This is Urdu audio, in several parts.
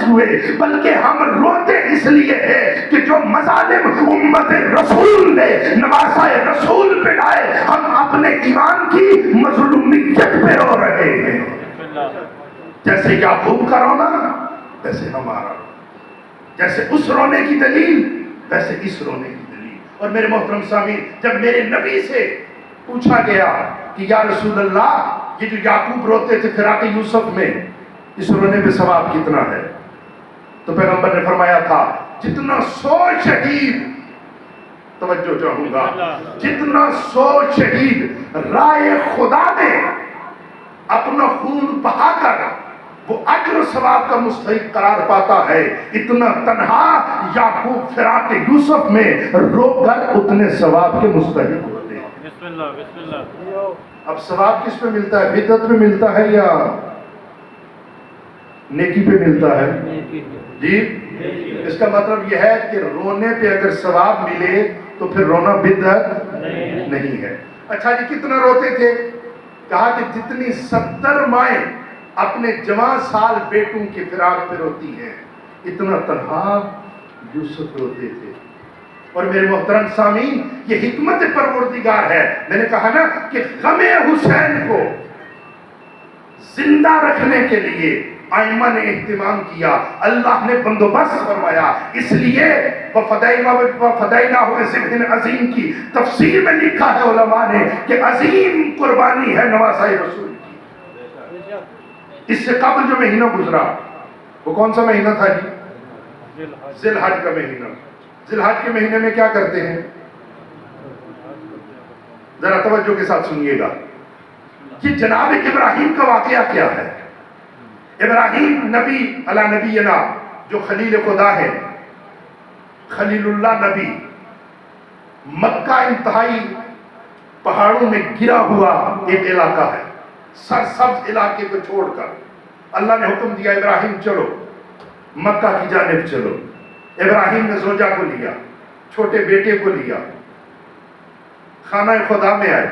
ہوئے، بلکہ ہم روتے اس لیے ہیں کہ جو مظالم امت رسول نے نواسہ رسول پہ لائے، ہم اپنے ایمان کی مظلومیت پہ رو رہے ہیں۔ جیسے یعقوب کا رونا ویسے ہمارا رونا، جیسے اس رونے کی دلیل ویسے اس رونے کی دلیل۔ اور میرے محترم سامعین، جب میرے نبی سے پوچھا گیا کہ یا رسول اللہ، یہ جو یعقوب روتے تھے فراق یوسف میں، اس رونے پہ ثواب کتنا ہے؟ تو پیغمبر نے فرمایا تھا جتنا 100 شہید، توجہ چاہوں گا، جتنا 100 شہید رائے خدا میں اپنا خون بہا کر وہ اجر و ثواب کا مستحق قرار پاتا ہے، اتنا تنہا یعقوب فراق یوسف میں رو کر اتنے ثواب کے مستحق ہوتے ہیں۔ بسم اللہ بسم اللہ۔ اب ثواب کس پہ ملتا ہے؟ بدعت پہ ملتا ہے یا نیکی پہ ملتا ہے؟ جی، اس کا مطلب یہ ہے کہ رونے پہ اگر ثواب ملے تو پھر رونا بدعت نہیں ہے۔ اچھا جی، کتنا روتے تھے؟ کہا کہ جتنی 70 مائیں اپنے جوان سال بیٹوں کی فراق پہ روتی ہیں، اتنا تنہا یوسف روتے تھے۔ اور میرے محترم سامعین، یہ حکمت پروردگار ہے۔ میں نے کہا نا کہ غم حسین کو زندہ رکھنے کے لیے ائمہ نے اہتمام کیا، اللہ نے بندوبست فرمایا۔ اس لیے وَفَدَيْنَاهُ بِذِبْحٍ عَظِيمٍ کی تفسیر میں لکھا ہے علماء نے کہ عظیم قربانی ہے نواسہ رسول کی۔ اس سے قبل جو مہینہ گزرا وہ کون سا مہینہ تھا جی؟ ذی الحج کا مہینہ۔ ذی الحج کے مہینے میں کیا کرتے ہیں؟ ذرا توجہ کے ساتھ سنیے گا، کہ جناب ابراہیم کا واقعہ کیا ہے۔ ابراہیم نبی علی نبینا، جو خلیل خدا ہے، خلیل اللہ نبی، مکہ انتہائی پہاڑوں میں گرا ہوا ایک علاقہ ہے، سرسبز علاقے کو چھوڑ کر اللہ نے حکم دیا ابراہیم چلو مکہ کی جانب چلو۔ ابراہیم نے زوجہ کو لیا، چھوٹے بیٹے کو لیا، خانہ خدا میں آئے،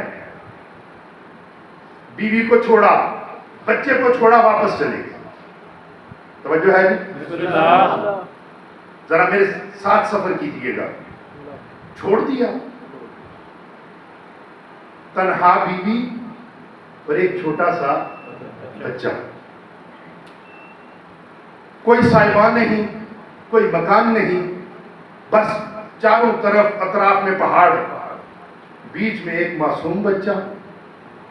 بیوی کو چھوڑا، بچے کو چھوڑا، واپس چلے گئے۔ توجہ ہے جی؟ ذرا میرے ساتھ سفر کیجئے گا۔ چھوڑ دیا، تنہا بیوی اور ایک چھوٹا سا بچہ، کوئی سائبان نہیں، کوئی مکان نہیں، بس چاروں طرف اطراف میں پہاڑ، بیچ میں ایک معصوم بچہ،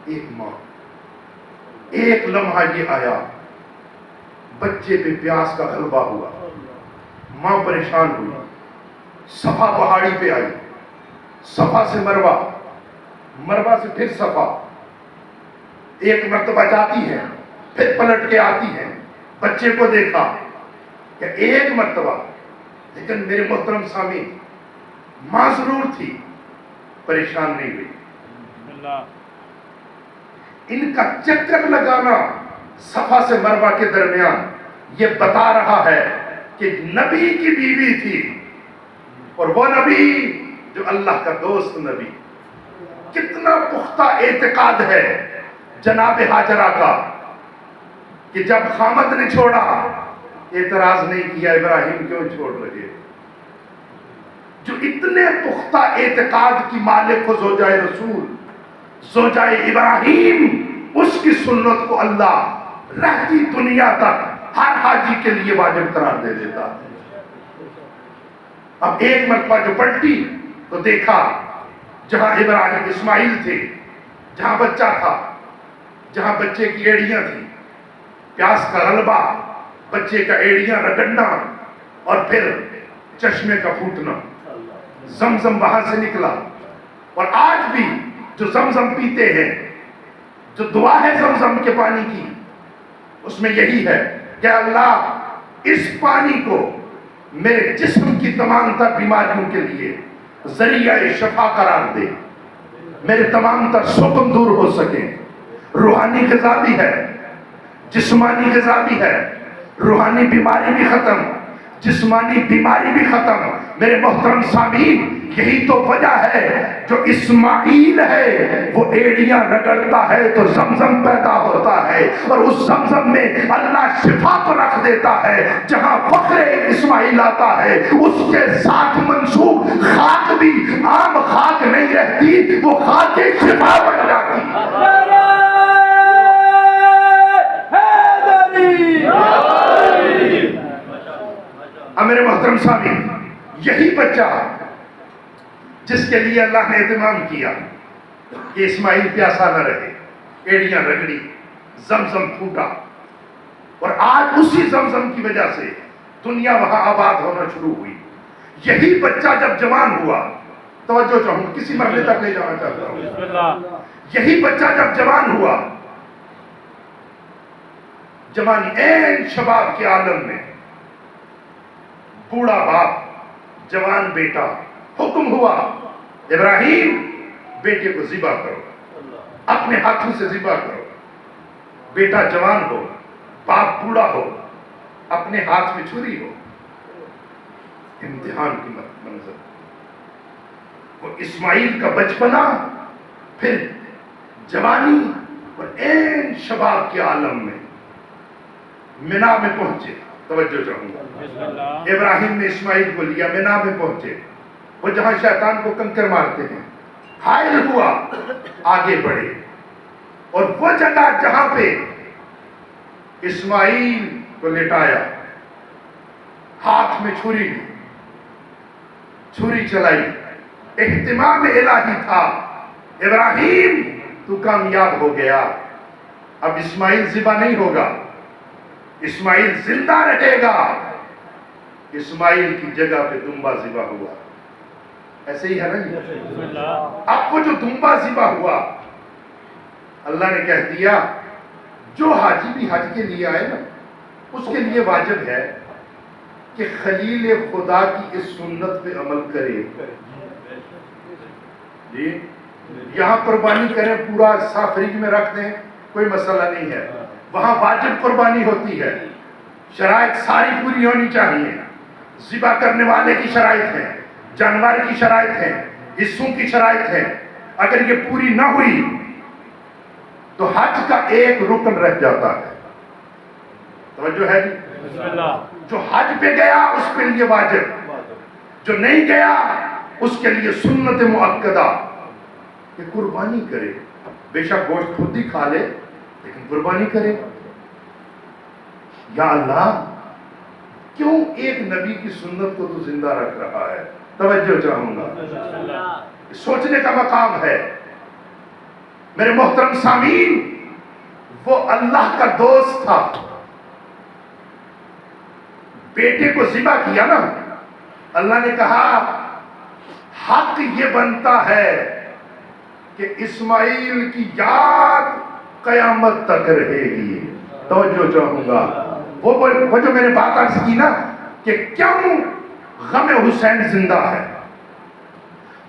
ایک ماں۔ ایک لمحہ یہ آیا، بچے پہ پیاس کا غلبہ ہوا، ماں پریشان ہوئی، صفا پہاڑی پہ آئی، صفا سے مروہ، مروہ سے پھر صفا، ایک مرتبہ جاتی ہے پھر پلٹ کے آتی ہے، بچے کو دیکھا کہ ایک مرتبہ، لیکن میرے محترم سامعین، ماں ضرور تھی، پریشان نہیں ہوئی۔ ان کا چکر لگانا صفا سے مروہ کے درمیان یہ بتا رہا ہے کہ نبی کی بیوی تھی، اور وہ نبی جو اللہ کا دوست نبی۔ کتنا پختہ اعتقاد ہے جناب ہاجرہ کا کہ جب خامد نے چھوڑا اعتراض نہیں کیا، ابراہیم کیوں چھوڑ رہے؟ جو اتنے پختہ اعتقاد کی مالک کو زوجہ رسول، زوجہ ابراہیم، اس کی سنت کو اللہ رہتی دنیا تک ہر حاجی کے لیے واجب قرار دے دیتا۔ اب ایک مرتبہ جو پلٹی تو دیکھا جہاں ابراہیم اسماعیل تھے، جہاں بچہ تھا، جہاں بچے کی ایڑیاں تھیں، پیاس کا غلبہ، بچے کا ایڑیاں رگڑنا، اور پھر چشمے کا پھوٹنا، زمزم وہاں سے نکلا۔ اور آج بھی جو زمزم پیتے ہیں، جو دعا ہے زمزم کے پانی کی، اس میں یہی ہے کہ اللہ اس پانی کو میرے جسم کی تمام تر بیماریوں کے لیے ذریعہ شفا قرار دے، میرے تمام تر سقم دور ہو سکیں۔ روحانی غذا بھی ہے، جسمانی غذا بھی ہے، روحانی بیماری بھی ختم، جسمانی بیماری بھی ختم، میرے محترم سامعین، یہی تو وجہ ہے جو اسماعیل ہے وہ ایڑیاں رگڑتا ہے تو زمزم پیدا ہوتا ہے، اور اس زمزم میں اللہ شفا تو رکھ دیتا ہے۔ جہاں فخر اسماعیل آتا ہے اس کے ساتھ منسوب خاک بھی عام خاک نہیں رہتی، وہ خاک شفا بن جاتی ہے۔ اب میرے محترم سامعین، یہی بچہ جس کے لیے اللہ نے اہتمام کیا کہ اسماعیل پیاسا نہ رہے، ایڑیاں رگڑی، زمزم پھوٹا، اور آج اسی زمزم کی وجہ سے دنیا وہاں آباد ہونا شروع ہوئی۔ یہی بچہ جب جوان ہوا، توجہ چاہوں، کسی مرحلے تک لے جانا چاہتا ہوں، یہی بچہ جب جوان ہوا، جوانی این شباب کے عالم میں، بوڑھا باپ، جوان بیٹا، حکم ہوا ابراہیم بیٹے کو ذبح کرو، اپنے ہاتھوں سے ذبح کرو۔ بیٹا جوان ہو، باپ بوڑھا ہو، اپنے ہاتھ میں چھری ہو، امتحان کی منظر۔ وہ اسماعیل کا بچپنا، پھر جوانی، اور این شباب کے عالم میں منا میں پہنچے۔ توجہ چاہوں گا، ابراہیم نے اسماعیل کو لیا، منا میں پہنچے، وہ جہاں شیطان کو کنکر مارتے ہیں، حائل ہوا، آگے بڑھے، اور وہ جگہ جہاں پہ اسماعیل کو لٹایا، ہاتھ میں چھری لی، چھری چلائی، اہتمام الہی تھا، ابراہیم تو کامیاب ہو گیا، اب اسماعیل ذبح نہیں ہوگا، اسماعیل زندہ رہے گا۔ اسماعیل کی جگہ پہ دمبا ذبح ہوا، ایسے ہی ہے نا؟ اب وہ جو دمبا ذبح ہوا، اللہ نے کہہ دیا جو حاجی بھی حج کے لیے آئے نا، اس کے لیے واجب ہے کہ خلیل خدا کی اس سنت پہ عمل کرے۔ جی یہاں قربانی کریں، پورا حصہ فریج میں رکھ دیں، کوئی مسئلہ نہیں ہے، وہاں واجب قربانی ہوتی ہے، شرائط ساری پوری ہونی چاہیے، ذبح کرنے والے کی شرائط ہیں، جانور کی شرائط ہیں، حصوں کی شرائط ہیں، اگر یہ پوری نہ ہوئی تو حج کا ایک رکن رہ جاتا ہے۔ توجہ ہے جی؟ جو حج پہ گیا اس کے لیے واجب، جو نہیں گیا اس کے لیے سنت مؤکدہ کہ قربانی کرے، بے شک گوشت خود ہی کھا لے لیکن قربانی کرے۔ یا اللہ، کیوں ایک نبی کی سنت کو تو زندہ رکھ رہا ہے؟ توجہ چاہوں گا، سوچنے کا مقام ہے۔ میرے محترم سامعین، وہ اللہ کا دوست تھا، بیٹے کو ذبح کیا نا، اللہ نے کہا حق یہ بنتا ہے کہ اسماعیل کی یاد قیامت تک رہے گی۔ توجہ چاہوں گا، وہ جو میں نے بات عرض کی نا کہ کیوں غم حسین زندہ ہے،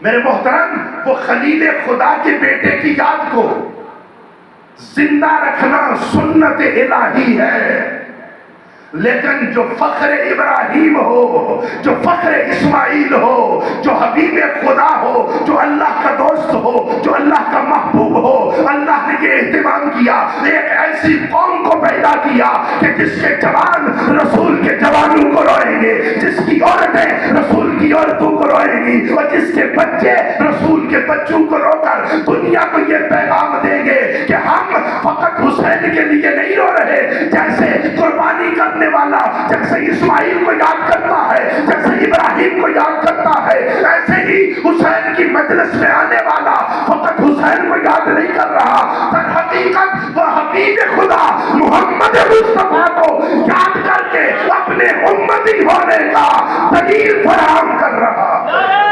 میرے محترم، وہ خلیل خدا کے بیٹے کی یاد کو زندہ رکھنا سنت الہی ہے، لیکن جو فخر ابراہیم ہو، جو فخر اسماعیل ہو، جو حبیب خدا ہو، جو اللہ کا دوست ہو، جو اللہ کا محبوب ہو، اللہ نے یہ اہتمام کیا، ایک ایسی قوم کو پیدا کیا کہ جس کے جوان رسول کے جوانوں کو روئیں گے، جس کی عورتیں رسول کی عورتوں کو روئیں گی، اور جس کے بچے رسول کے بچوں کو رو کر دنیا کو یہ پیغام دیں گے کہ ہم فقط حسین کے لیے نہیں رو رہے، جیسے قربانی کرنے والا جیسے اسماعیل کو یاد کرتا ہے، جیسے ابراہیم کو یاد کرتا ہے، ایسے ہی حسین کی مجلس میں آنے والا فقط حسین کو یاد نہیں کر رہا، در حقیقت وہ حبیب خدا محمد مصطفیٰ کو یاد کر کے اپنے امتی ہونے کا دلیل فراہم کر رہا ہے۔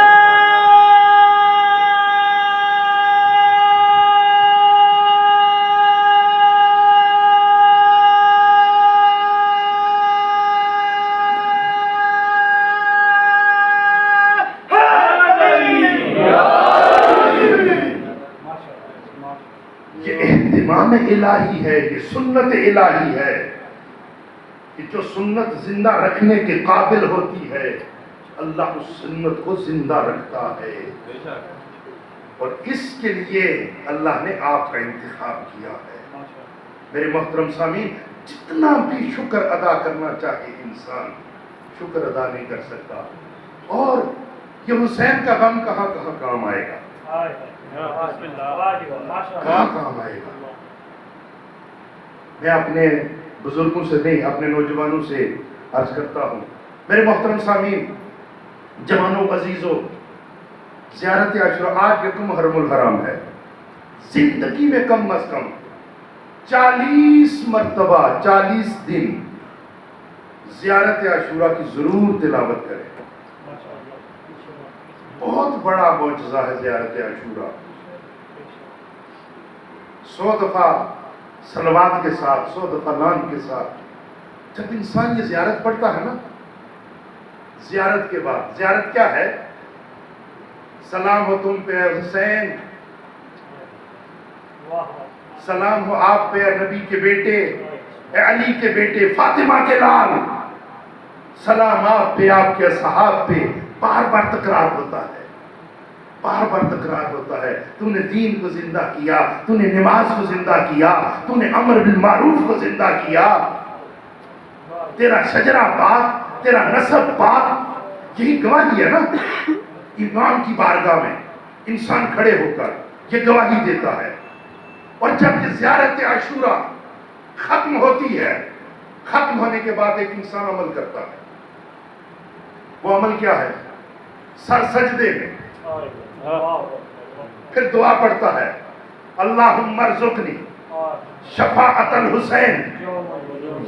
الہی ہے، یہ سنت الہی ہے کہ جو سنت زندہ رکھنے کے قابل ہوتی ہے اللہ اس سنت کو زندہ رکھتا ہے، اور اس کے لیے اللہ نے آپ کا انتخاب کیا ہے۔ میرے محترم سامعین، جتنا بھی شکر ادا کرنا چاہے انسان شکر ادا نہیں کر سکتا، اور یہ حسین کا غم کہاں کہاں کام آئے گا، کہاں کام آئے گا۔ میں اپنے بزرگوں سے نہیں، اپنے نوجوانوں سے عرض کرتا ہوں، میرے محترم سامعین، جوانوں عزیزوں، زیارت عاشوراء آج یکم محرم الحرام ہے، زندگی میں کم از کم 40 مرتبہ 40 دن زیارت عاشوراء کی ضرور تلاوت کریں۔ بہت بڑا معجزہ ہے زیارت عاشوراء۔ 100 دفعہ صلوات کے ساتھ، 100 دفعہ لعن کے ساتھ جب انسان یہ زیارت پڑھتا ہے نا، زیارت کے بعد، زیارت کیا ہے؟ سلام ہو تم پہ حسین، سلام ہو آپ پہ نبی کے بیٹے، اے علی کے بیٹے، فاطمہ کے لال، سلام آپ پہ، آپ کے اصحاب پہ۔ بار بار تکرار ہوتا ہے، بار بار تکرار ہوتا ہے۔ تو نے دین کو زندہ کیا، تو نے نماز کو زندہ کیا، تو نے امر بالمعروف کو زندہ کیا، تیرا شجرہ پاک، تیرا نسب پاک۔ یہی گواہی ہے نا، امام کی بارگاہ میں انسان کھڑے ہو کر یہ گواہی دیتا ہے۔ اور جب یہ زیارت عاشوراء ختم ہوتی ہے، ختم ہونے کے بعد ایک انسان عمل کرتا ہے۔ وہ عمل کیا ہے؟ سر سجدے میں پھر دعا پڑھتا ہے، اللہم ارزقنی شفاعت الحسین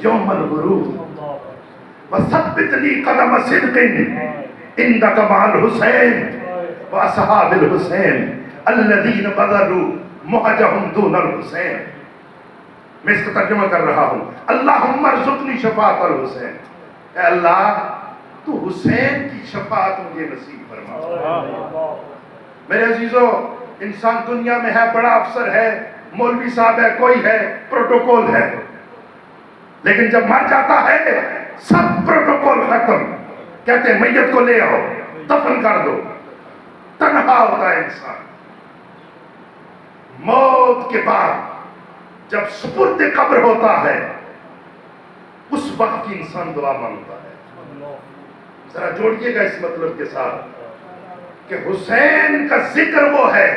یوم الورود وثبت لی قدم صدق عندک مع الحسین واصحاب الحسین الذین بذلوا مہجہم دون الحسین۔ میں اس کا ترجمہ کر رہا ہوں، اللہم ارزقنی شفاعت الحسین، اے اللہ تو حسین کی شفاعت مجھے نصیب فرما۔ میرے عزیزو، انسان دنیا میں ہے، بڑا افسر ہے، مولوی صاحب ہے، کوئی ہے، پروٹوکول ہے، لیکن جب مر جاتا ہے سب پروٹوکول ختم، کہتے ہیں میت کو لے آؤ، دفن کر دو، تنہا ہوتا ہے انسان۔ موت کے بعد جب سپرد قبر ہوتا ہے، اس وقت کی انسان دعا مانگتا ہے۔ ذرا جوڑیے گا اس مطلب کے ساتھ کہ حسین کا ذکر وہ ہے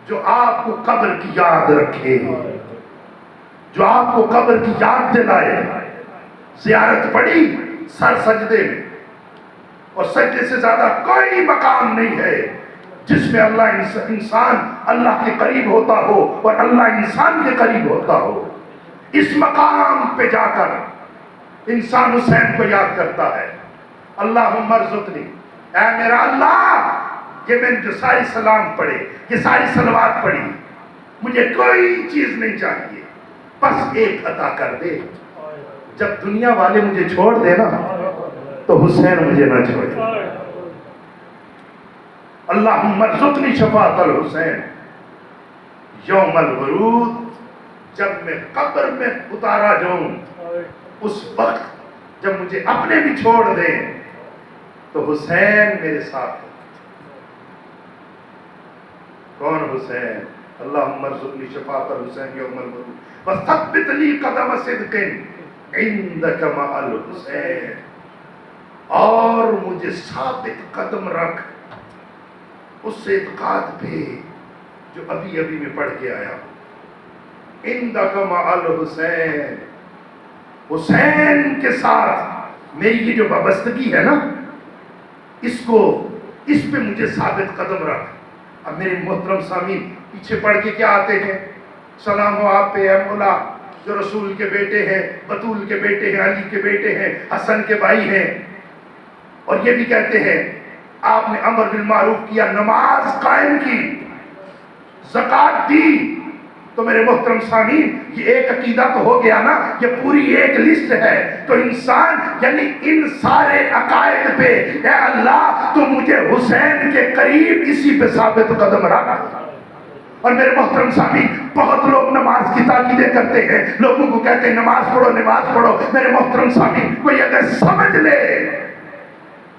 جو آپ کو قبر کی یاد رکھے، جو آپ کو قبر کی یاد دلائے۔ زیارت پڑھی سر سجدے میں، اور سجدے سے زیادہ کوئی مقام نہیں ہے جس میں اللہ انسان اللہ کے قریب ہوتا ہو اور اللہ انسان کے قریب ہوتا ہو۔ اس مقام پہ جا کر انسان حسین کو یاد کرتا ہے، اللہم ارزقنی، اے میرا اللہ، یہ میں نے جو ساری سلام پڑھے، یہ ساری صلوات پڑھی، مجھے کوئی چیز نہیں چاہیے، بس ایک عطا کر دے۔ جب دنیا والے مجھے چھوڑ دے نا تو حسین مجھے نہ چھوڑے۔ اللہم ارزقنی شفاعت الحسین یوم الورود، جب میں قبر میں اتارا جاؤں، اس وقت جب مجھے اپنے بھی چھوڑ دیں تو حسین میرے ساتھ ہے۔ کون حسین؟ اللہم ارزقنی شفاعت الحسین یوم الورود وثبت لی قدم صدق عندک مع الحسین، اور مجھے ثابت قدم رکھ اس اعتقاد پہ جو ابھی ابھی میں پڑھ کے آیا ہوں، عندک مع الحسین، حسین کے ساتھ میری یہ جو وابستگی ہے نا، اس پہ مجھے ثابت قدم رکھ۔ اب میرے محترم سامعین، پیچھے پڑھ کے کیا آتے ہیں؟ سلام ہو آپ پہ اے مولا، جو رسول کے بیٹے ہیں، بطول کے بیٹے ہیں، علی کے بیٹے ہیں، حسن کے بھائی ہیں، اور یہ بھی کہتے ہیں آپ نے امر بالمعروف کیا، نماز قائم کی، زکوٰۃ دی۔ تو میرے محترم سامعین، یہ ایک عقیدہ تو ہو گیا نا، یہ پوری ایک لسٹ ہے۔ تو انسان یعنی ان سارے عقائد پہ، اے اللہ تو مجھے حسین کے قریب اسی پہ ثابت قدم رکھ۔ اور میرے محترم سامعین، بہت لوگ نماز کی تاکیدیں کرتے ہیں، لوگوں کو کہتے ہیں نماز پڑھو نماز پڑھو۔ میرے محترم سامعین، کوئی اگر سمجھ لے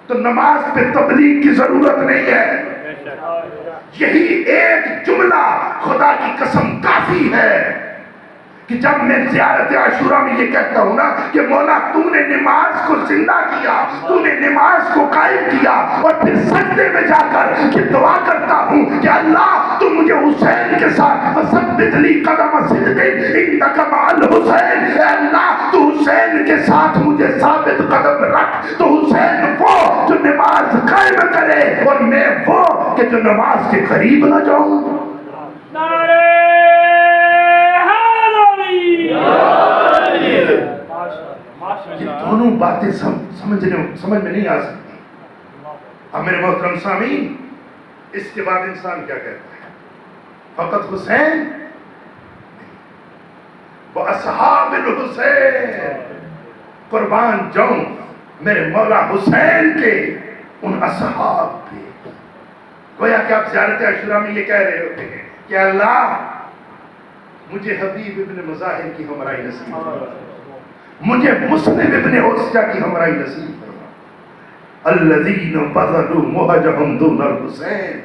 تو نماز پہ تبلیغ کی ضرورت نہیں ہے. یہی ایک جملہ خدا کی قسم کافی ہے کہ جب میں زیارت عاشورہ میں یہ کہتا ہوں نا کہ مولا تو نے نماز کو زندہ کیا, تو نے نماز کو قائم کیا, اور پھر سجدے میں جا کر یہ دعا کرتا ہوں کہ اللہ تو مجھے حسین کے ساتھ وثبت لی قدم صدق انک مع الحسین, اے اللہ تو حسین کے ساتھ مجھے ثابت قدم رکھ. تو حسین وہ جو نماز قائم کرے اور میں وہ کہ جو نماز کے قریب نہ جاؤں. یہ دونوں باتیں سمجھ میں نہیں آ سکتی. اب میرے محترم سامعین, اس کے بعد انسان کیا کہتا ہے؟ فقط حسین وہ اصحاب الحسین, قربان جاؤں میرے مولا حسین کے ان اصحاب پہ. گویا کہ آپ زیارت عاشورہ میں یہ کہہ رہے ہوتے ہیں کہ اللہ مجھے حبیب ابن مظاہر کی ہمراہی نصیب فرما, مجھے مسلم ابن عسیہ کی ہمراہی نصیب فرما. الذین بذلوا مہجہم دون الحسین,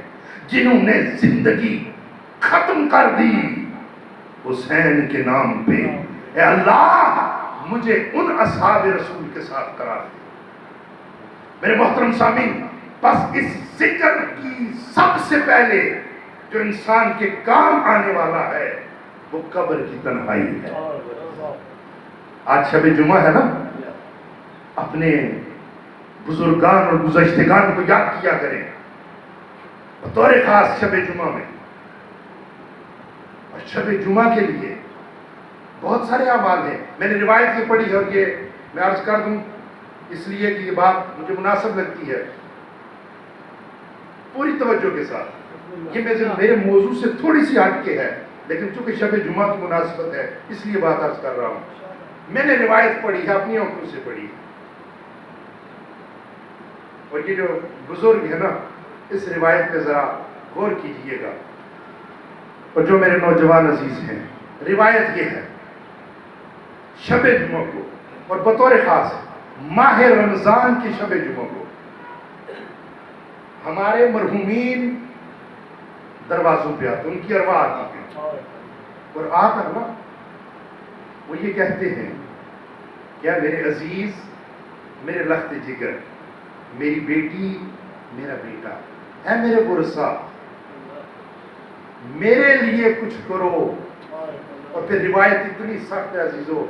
جنہوں نے زندگی ختم کر دی حسین کے نام پہ. اے اللہ مجھے ان اصحاب رسول کے ساتھ قرار دے. میرے محترم سامعین, بس اس ذکر کی سب سے پہلے جو انسان کے کام آنے والا ہے وہ قبر کی تنہائی ہے. آج شب جمعہ ہے نا, اپنے بزرگان اور گزشتگان کو یاد کیا کریں بطور خاص شب جمعہ میں. اور شب جمعہ کے لیے بہت سارے اعمال ہیں. میں نے روایت یہ پڑھی ہے اور یہ میں عرض کر دوں اس لیے کہ یہ بات مجھے مناسب لگتی ہے, پوری توجہ کے ساتھ. یہ میرے موضوع سے تھوڑی سی ہٹ کے ہے, لیکن چونکہ شب جمعہ کی مناسبت ہے اس لیے بات عرض کر رہا ہوں. میں نے روایت پڑھی ہے, اپنی آنکھوں سے پڑھی, اور یہ جو بزرگ ہے نا اس روایت پہ ذرا غور کیجئے گا. اور جو میرے نوجوان عزیز ہیں, روایت یہ ہے شب جمعہ کو اور بطور خاص ماہ رمضان کی شب جمعہ کو ہمارے مرحومین دروازوں پہ آتے, ان کی ارواح آتی ہے, اور آ کر نا وہ یہ کہتے ہیں کیا میرے عزیز, میرے لخت جگر, میری بیٹی, میرا بیٹا, اے میرے ورثہ میرے لیے کچھ کرو. اور پھر روایت اتنی سخت ہے عزیزو,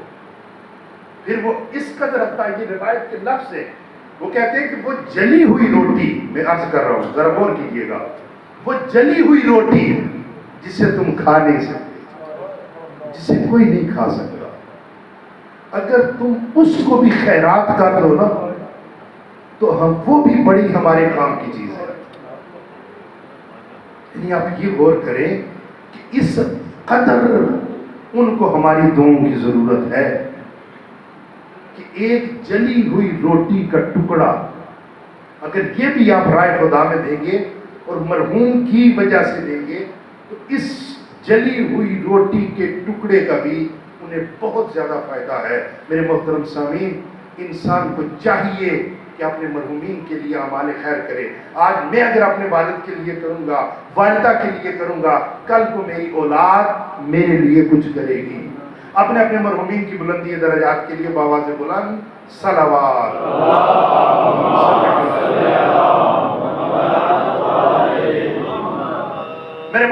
پھر وہ اس قدر رکھتا ہے, یہ روایت کے لفظ ہے, وہ کہتے ہیں کہ وہ جلی ہوئی روٹی, میں عرض کر رہا ہوں ذرا غور کیجئے گا, وہ جلی ہوئی روٹی جسے تم کھا نہیں سکتے, جسے کوئی نہیں کھا سکتا, اگر تم اس کو بھی خیرات کر دو نا تو وہ بھی بڑی ہمارے کام کی چیز ہے. یعنی آپ یہ غور کریں کہ اس قدر ان کو ہماری دعاؤں کی ضرورت ہے کہ ایک جلی ہوئی روٹی کا ٹکڑا اگر یہ بھی آپ رائے خدا میں دیں گے اور مرحوم کی وجہ سے دیں گے تو اس جلی ہوئی روٹی کے ٹکڑے کا بھی انہیں بہت زیادہ فائدہ ہے. میرے محترم سامعین, انسان کو چاہیے کہ اپنے مرحومین کے لیے اعمال خیر کرے. آج میں اگر اپنے والد کے لیے کروں گا, والدہ کے لیے کروں گا, کل کو میری اولاد میرے لیے کچھ کرے گی. اپنے اپنے مرحومین کی بلندی درجات کے لیے بآواز بلند صلوات. میرے